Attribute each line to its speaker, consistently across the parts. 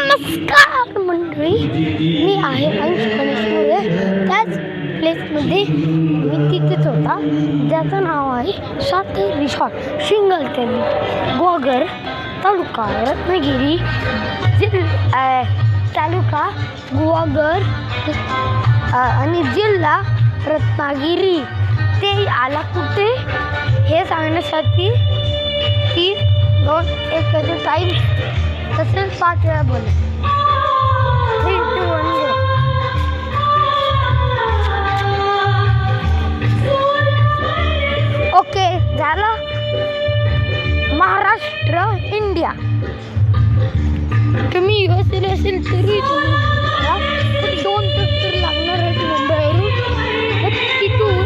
Speaker 1: नमस्कार मंडळी, मी आहे अंश गणेशपुरे. त्याच प्लेसमध्ये मी तिथेच होता, ज्याचं नाव आहे साते रिसॉर्ट, शिंगलतेली, गोगर, तालुका रत्नागिरी, तालुका गोगर आणि जिल्हा रत्नागिरी. ते आला कुठे हे सांगण्यासाठी 3, 2, 1 टाईम तसेच 5 वेळा बोला. 3, 2, 1 go. ओके झालं. महाराष्ट्र इंडिया. तुम्ही USA असेल तरी 2 तास तरी लागणार आहेत मुंबईवरून. तिथून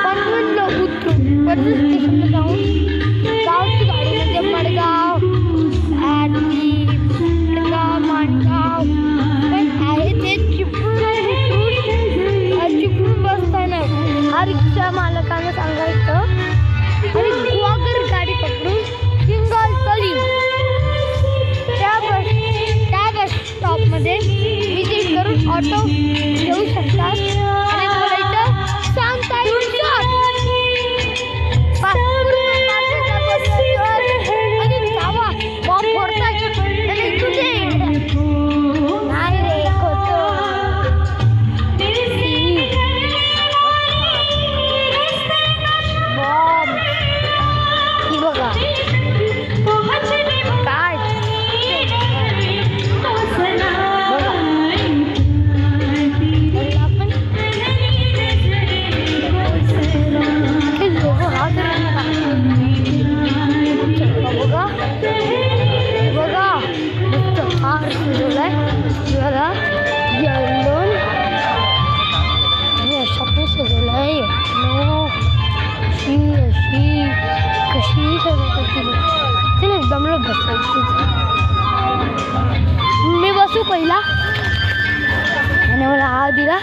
Speaker 1: पनवेलला उतरून पनवेल स्टेशनला जाऊन गावची गाडीमध्ये मडगाव माणगाव आहे ते चिपळूण बस स्थानक. हा रिक्षा मालकानं सांगायचं आणि गोगर गाडी पकडून शिंगलतली त्या बस स्टॉपमध्ये विजिट करून ऑटो घेऊ शकतात आणि बोलायचं सांगता आणि जावा बॉम्ब फोडतात आणि तुझे नाही रे बॉम्ब ही बघा काय एकदम बसायची. मी बसू पहिला आणि मला हा दिला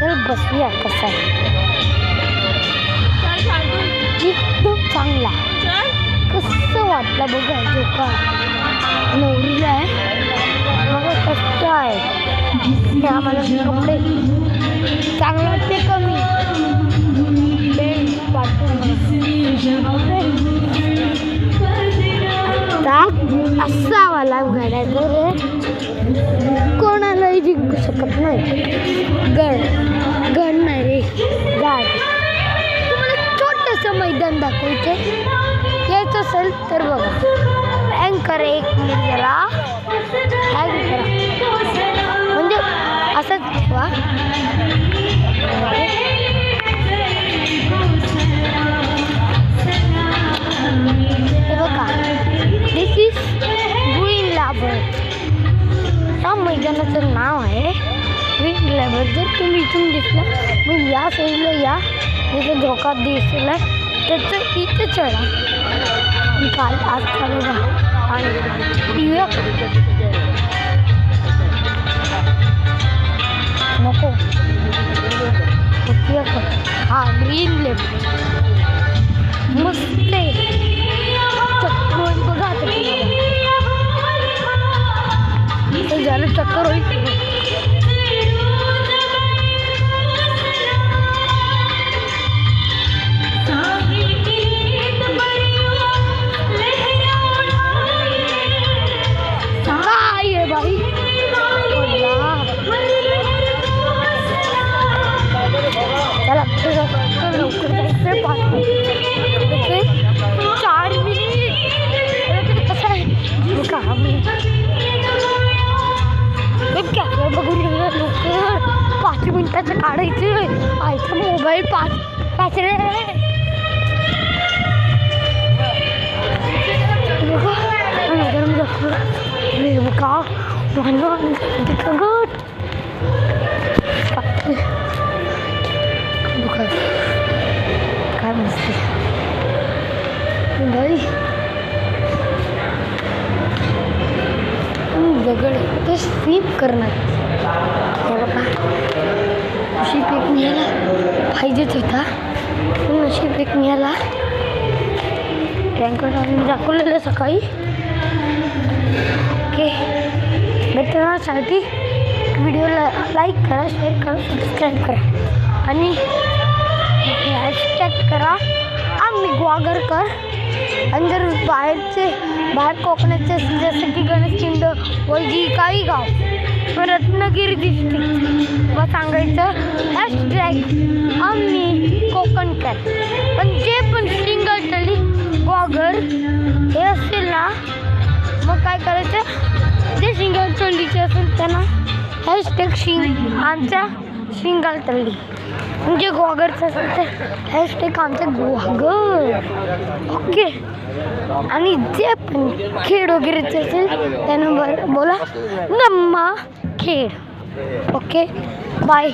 Speaker 1: तर बसूया. कसा आहे एकदम चांगला. कसं वाटलं बघा. झोका नवरीला आहे बघा कसं आहे. ते आम्हाला कपडे चांगलं वाटते कमी बेल्ट वाटून असा वाला घड्याचं कोणालाही जिंकू शकत नाही. गड नाही रे गाड. तुम्हाला छोटंसं मैदान दाखवायचं यायचं असेल तर बघा. हँग करा 1 मिनिट जरा. हँग करा म्हणजे असंच दाखवा. हे बघा दिस इज ग्रीन लॅबर. या मैदानाचं नाव आहे ग्रीन लॅबर. जर तुम्ही इथून दिसलं मग या साईडला या जिथे धोका दिसला त्याचं इथे चढा. काल आज चालू आणि नको हा ग्रीन लॅबर मस्त आहे. चक्कर बघा झालं चक्कर होईल. काय आहे बाई चला लवकर जायचं 5 मिनिट 4 मिनिट कसं आहे का बघून लवकर 5 मिनिटाचं काढायचं. आयचा मोबाईल 5 रे बघा काय मस्त बाई. दगड ते स्वीप करणार. हे बघा नशीब एक मिळाला पाहिजेच होता पण नशीब एक मिळाला. टँकर आम्ही दाखवलेलं सकाळी. ओके तेव्हासाठी व्हिडिओला लाईक करा, शेअर करा, सबस्क्राईब करा आणि हॅशटॅग करा आम्ही ग्वागरकर. आणि जर बाहेर कोकणाचे जसं की गणेशखिंड, वैजी, काही गाव, रत्नागिरी डिस्ट्रिक्ट व सांगायचं हॅशटॅग आम्ही कोकणकर. पण जे पण सिंगल तळी ग्वागर हे असेल ना, मग काय करायचं, जे सिंगल तळीचे असेल त्यांना हॅशटॅग आमच्या सिंगल तळी, म्हणजे ग्वागरचं असेल तर हॅशटॅग आमचं ग्वागर. ओके. आणि जे पण खेळ वगैरेचे असेल त्यांना बोला नम्मा खेळ. Okay bye.